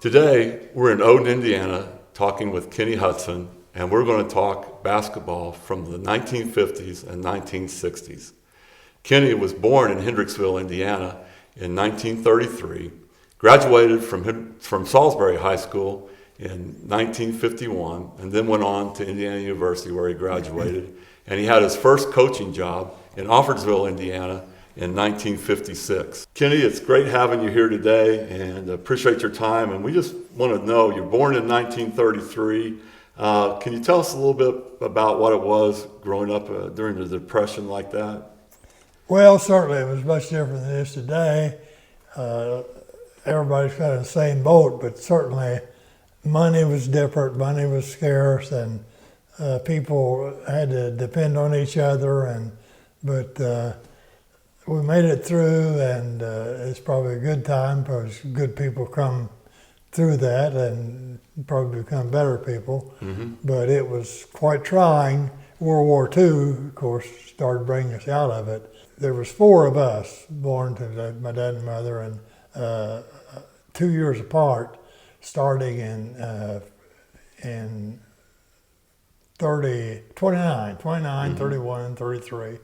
Today, we're in Odin, Indiana, talking with Kenny Hudson, and we're going to talk basketball from the 1950s and 1960s. Kenny was born in Hendricksville, Indiana in 1933, graduated from Salisbury High School in 1951, and then went on to Indiana University where he graduated, and he had his first coaching job in Offordsville, Indiana in 1956. Kenny, it's great having you here today and appreciate your time. And we just want to know, you're born in 1933. Can you tell us a little bit about what it was growing up during the Depression like that? Well, certainly it was much different than it is today. Everybody's kind of the same boat, but certainly money was different, money was scarce, and people had to depend on each other. But we made it through, and it's probably a good time because good people come through that and probably become better people. Mm-hmm. But it was quite trying. World War II, of course, started bringing us out of it. There was 4 of us born to my dad and mother, and 2 years apart, starting in 29, mm-hmm. 31, 33,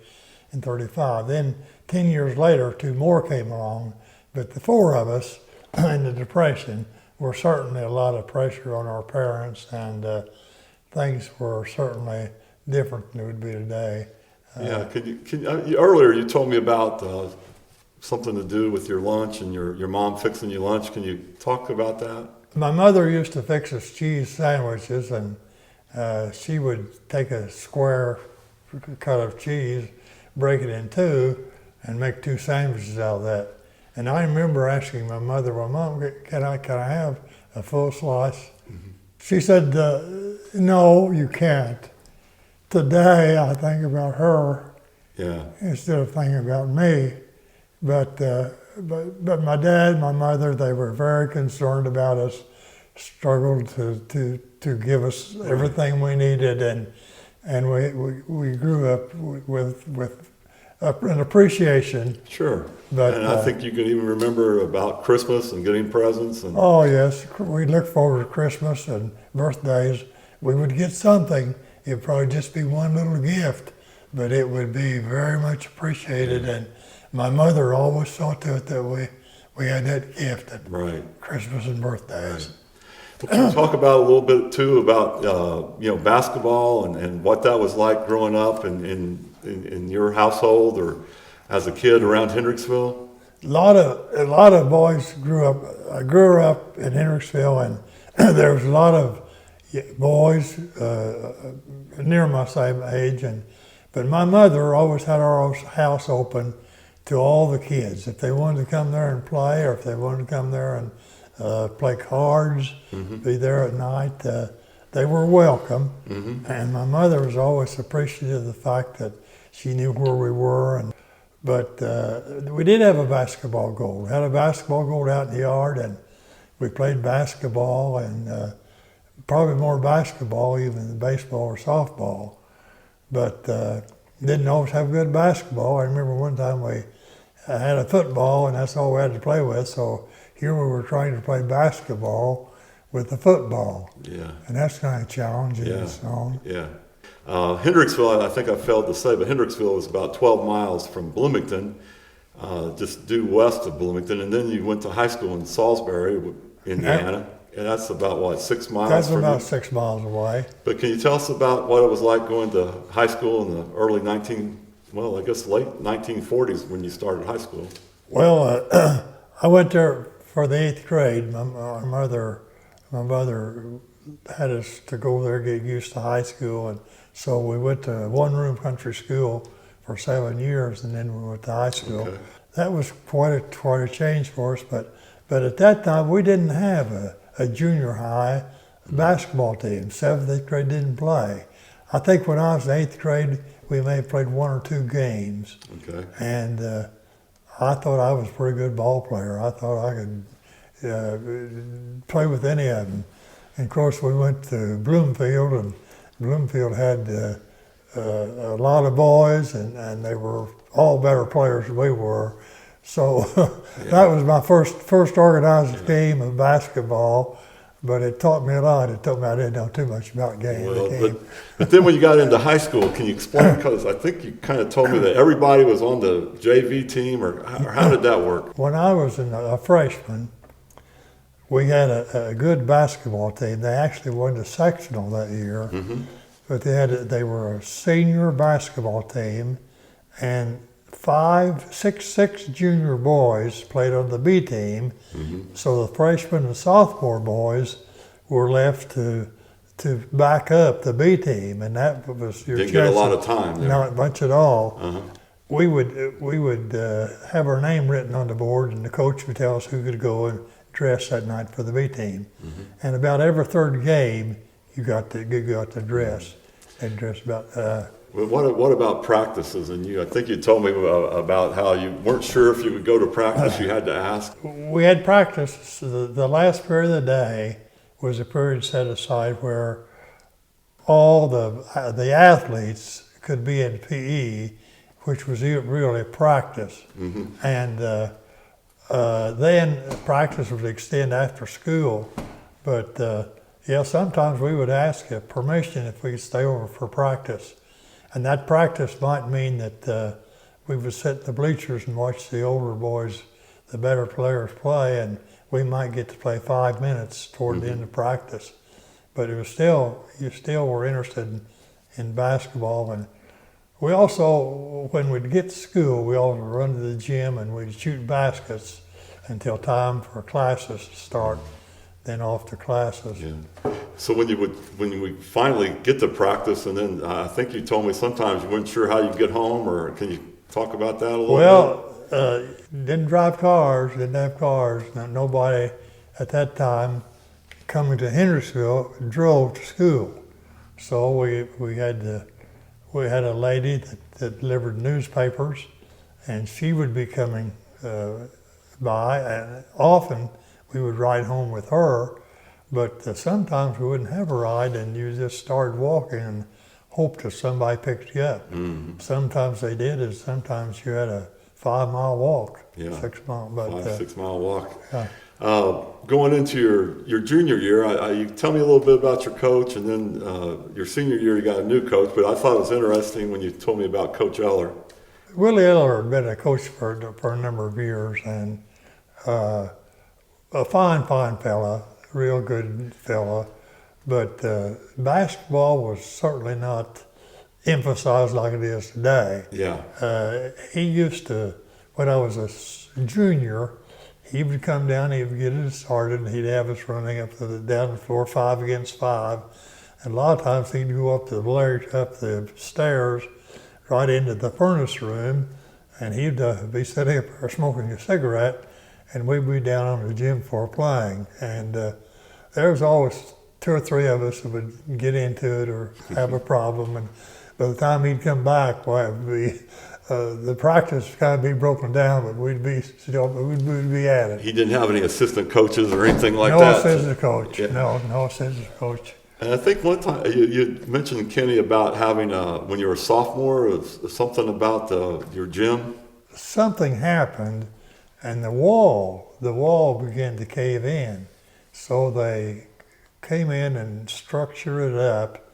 and 35. Then 10 years later, 2 more came along, but the 4 of us in the Depression were certainly a lot of pressure on our parents, and things were certainly different than it would be today. Yeah, earlier you told me about something to do with your lunch and your mom fixing you lunch. Can you talk about that? My mother used to fix us cheese sandwiches, and she would take a square cut of cheese, break it in 2, and make 2 sandwiches out of that. And I remember asking my mother, "Well, Mom, can I have a full slice?" Mm-hmm. She said, "No, you can't." Today, I think about her instead of thinking about me. But my dad, my mother, they were very concerned about us, struggled to give us everything we needed, and we grew up with an appreciation. Sure. But, and I think you can even remember about Christmas and getting presents. Oh, yes. We look forward to Christmas and birthdays. We would get something. It'd probably just be one little gift, but it would be very much appreciated. And my mother always saw to it that we had that gift at Christmas and birthdays. Right. Well, can you talk about a little bit too about basketball and what that was like growing up in your household or as a kid around Hendricksville? A lot of boys grew up. I grew up in Hendricksville, and there was a lot of boys near my same age, but my mother always had our house open to all the kids. If they wanted to come there and play, or if they wanted to come there and play cards, mm-hmm. be there at night, they were welcome. Mm-hmm. And my mother was always appreciative of the fact that she knew where we were. But we did have a basketball goal. We had a basketball goal out in the yard, and we played basketball, and probably more basketball even than baseball or softball. But didn't always have good basketball. I remember one time we had a football, and that's all we had to play with. So here we were trying to play basketball with the football. Yeah. And that's kind of challenging in its own. Yeah. Hendricksville, I think I failed to say, but Hendricksville is about 12 miles from Bloomington, just due west of Bloomington. And then you went to high school in Salisbury, Indiana. And that's about, 6 miles That's from about you? 6 miles away. But can you tell us about what it was like going to high school in the early late 1940s when you started high school? Well, I went there for the 8th grade. My mother had us to go there, get used to high school, and so we went to one-room country school for 7 years, and then we went to high school. Okay. That was quite a change for us, but at that time we didn't have a junior high basketball team. 7th, 8th grade didn't play. I think when I was in 8th grade, we may have played 1 or 2 games. Okay. And I thought I was a pretty good ball player. I thought I could play with any of them. And of course, we went to Bloomfield, and Bloomfield had a lot of boys, and they were all better players than we were. So that was my first organized game of basketball, but it taught me a lot. It taught me I didn't know too much about the game. But then when you got into high school, can you explain? Because I think you kind of told me that everybody was on the JV team, or how did that work? When I was a freshman, we had a good basketball team. They actually won the sectional that year, but they were a senior basketball team, and six junior boys played on the B team. So the freshman and sophomore boys were left to back up the B team, and that was your Didn't chance. get a lot of time there. Not much at all. We would have our name written on the board, and the coach would tell us who could go and dress that night for the B team. And about every third game, you got to dress. And dress about. Well, what about practices? And I think you told me about how you weren't sure if you would go to practice. You had to ask. We had practice. The last period of the day was a period set aside where all the athletes could be in PE, which was really practice. And then practice would extend after school. But sometimes we would ask permission if we could stay over for practice. And that practice might mean that we would sit in the bleachers and watch the older boys, the better players play, and we might get to play 5 minutes toward the end of practice. But it was you still were interested in basketball. And we also, when we'd get to school, we all run to the gym and we'd shoot baskets until time for classes to start, then off to classes. Yeah. So when you would finally get to practice, and then I think you told me sometimes you weren't sure how you'd get home, or can you talk about that a little bit? Didn't have cars. Nobody at that time coming to Hendrixville drove to school. So we had a lady that delivered newspapers, and she would be coming by, and often we would ride home with her. But sometimes we wouldn't have a ride, and you just started walking and hoped that somebody picked you up. Sometimes they did, and sometimes you had a 5-mile walk, 6 mile. But 6 mile walk. Going into your junior year, you tell me a little bit about your coach, and then your senior year you got a new coach. But I thought it was interesting when you told me about Coach Eller. Willie Eller had been a coach for a number of years, and a fine fella. Real good fella, but basketball was certainly not emphasized like it is today. He used to, when I was a junior, he would come down, he would get us started, and he'd have us running down the floor 5 against 5. And a lot of times he'd go up the stairs right into the furnace room, and he'd be sitting up there smoking a cigarette, and we'd be down on the gym floor playing. And there was always 2 or 3 of us who would get into it or have a problem. And by the time he'd come back, well, it would be, the practice would kind of be broken down, but we'd be at it. He didn't have any assistant coaches or anything like no that? Assistant coach. No assistant coach. And I think one time you mentioned, Kenny, about having, when you were a sophomore, something about your gym. Something happened, and the wall began to cave in. So they came in and structured it up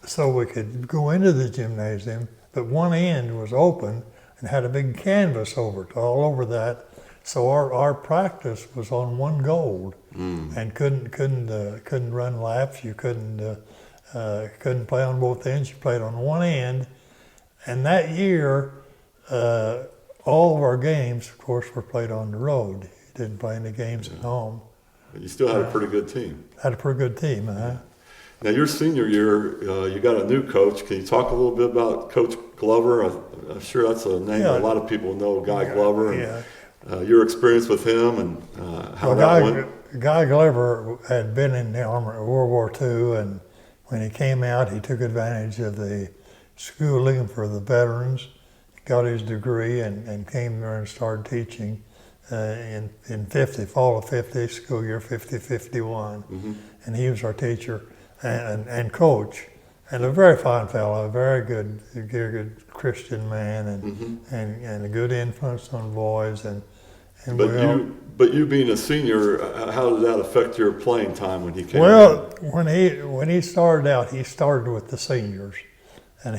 so we could go into the gymnasium, but one end was open and had a big canvas all over that. So our practice was on one goal, and couldn't run laps. You couldn't play on both ends. You played on one end, and that year, all of our games, of course, were played on the road. You didn't play any games at home. But you still had a pretty good team. Had a pretty good team, huh? Now, your senior year, you got a new coach. Can you talk a little bit about Coach Glover? I'm sure that's a name a lot of people know, Guy Glover. And, your experience with him and how that went. Guy Glover had been in the Army in World War II, and when he came out, he took advantage of the schooling for the veterans, got his degree, and came there and started teaching in fall of 50, school year 50-51. And he was our teacher and coach. and a very fine fellow, a very good Christian man, and a good influence on boys. And But you being a senior, how did that affect your playing time when he came? Well, when he started out, he started with the seniors, and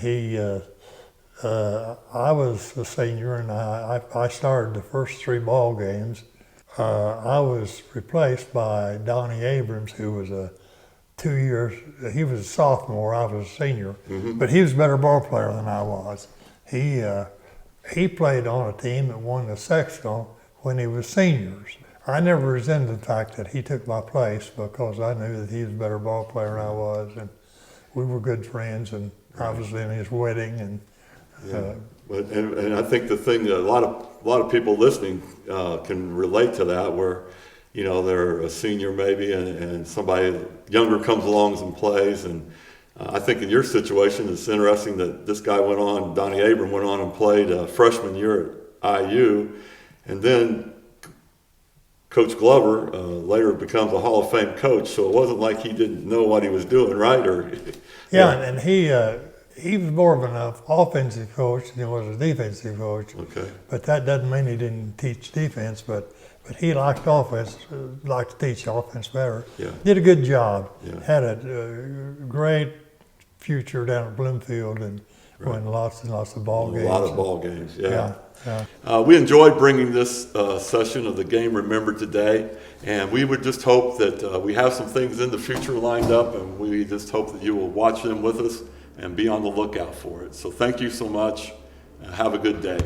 I was a senior, and I started the first 3 ball games. I was replaced by Donnie Abrams, who was he was a sophomore, I was a senior, but he was a better ball player than I was. He played on a team that won the sectional when he was seniors. I never resented the fact that he took my place because I knew that he was a better ball player than I was, and we were good friends, and I was in his wedding. And and I think the thing that a lot of people listening can relate to that, where they're a senior maybe, and somebody younger comes along and plays. And I think in your situation, it's interesting that this guy Donnie Abram went on and played freshman year at IU, and then Coach Glover later becomes a Hall of Fame coach. So it wasn't like he didn't know what he was doing, right? And he was more of an offensive coach than he was a defensive coach. Okay. But that doesn't mean he didn't teach defense. But he liked offense, liked to teach offense better. Yeah. Did a good job. Yeah. Had a great future down at Bloomfield and won lots and lots of ball games. A lot of ball games, yeah. Yeah. We enjoyed bringing this session of the game Remembered today, and we would just hope that we have some things in the future lined up, and we just hope that you will watch them with us and be on the lookout for it. So thank you so much. Have a good day.